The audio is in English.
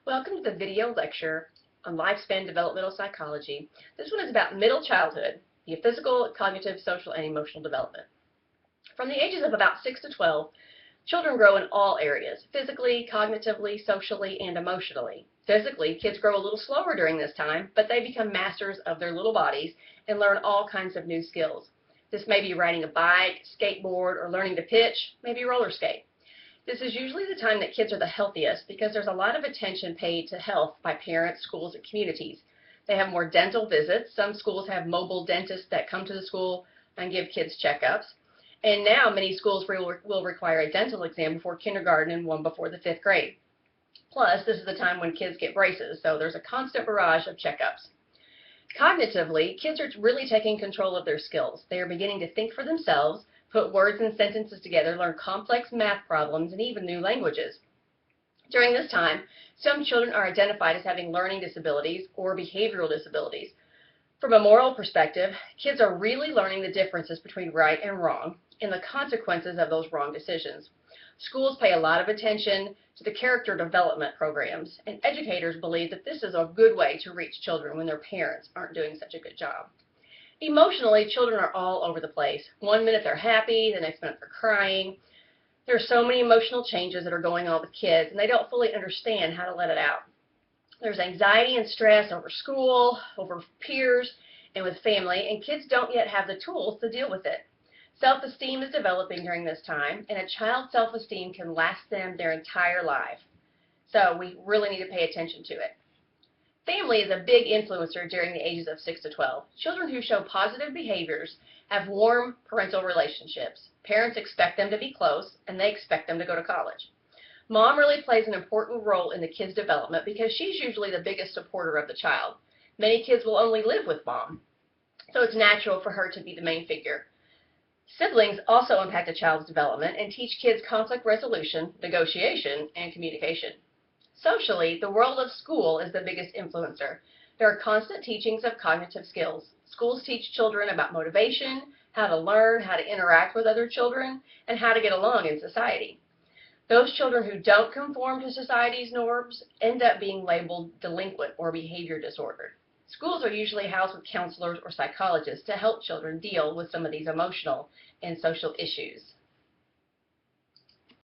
Welcome to the video lecture on lifespan developmental psychology. This one is about middle childhood, the physical, cognitive, social, and emotional development. From the ages of about 6 to 12, children grow in all areas, physically, cognitively, socially, and emotionally. Physically, kids grow a little slower during this time, but they become masters of their little bodies and learn all kinds of new skills. This may be riding a bike, skateboard, or learning to pitch, maybe roller skate. This is usually the time that kids are the healthiest because there's a lot of attention paid to health by parents, schools, and communities. They have more dental visits. Some schools have mobile dentists that come to the school and give kids checkups. And now many schools will require a dental exam before kindergarten and one before the 5th grade. Plus, this is the time when kids get braces, so there's a constant barrage of checkups. Cognitively, kids are really taking control of their skills. They are beginning to think for themselves, put words and sentences together, learn complex math problems, and even new languages. During this time, some children are identified as having learning disabilities or behavioral disabilities. From a moral perspective, kids are really learning the differences between right and wrong and the consequences of those wrong decisions. Schools pay a lot of attention to the character development programs, and educators believe that this is a good way to reach children when their parents aren't doing such a good job. Emotionally, children are all over the place. One minute they're happy, the next minute they're crying. There are so many emotional changes that are going on with kids, and they don't fully understand how to let it out. There's anxiety and stress over school, over peers, and with family, and kids don't yet have the tools to deal with it. Self-esteem is developing during this time, and a child's self-esteem can last them their entire life. So we really need to pay attention to it. Family is a big influencer during the ages of 6 to 12. Children who show positive behaviors have warm parental relationships. Parents expect them to be close, and they expect them to go to college. Mom really plays an important role in the kid's development because she's usually the biggest supporter of the child. Many kids will only live with mom, so it's natural for her to be the main figure. Siblings also impact a child's development and teach kids conflict resolution, negotiation, and communication. Socially, the world of school is the biggest influencer. There are constant teachings of cognitive skills. Schools teach children about motivation, how to learn, how to interact with other children, and how to get along in society. Those children who don't conform to society's norms end up being labeled delinquent or behavior disordered. Schools are usually housed with counselors or psychologists to help children deal with some of these emotional and social issues.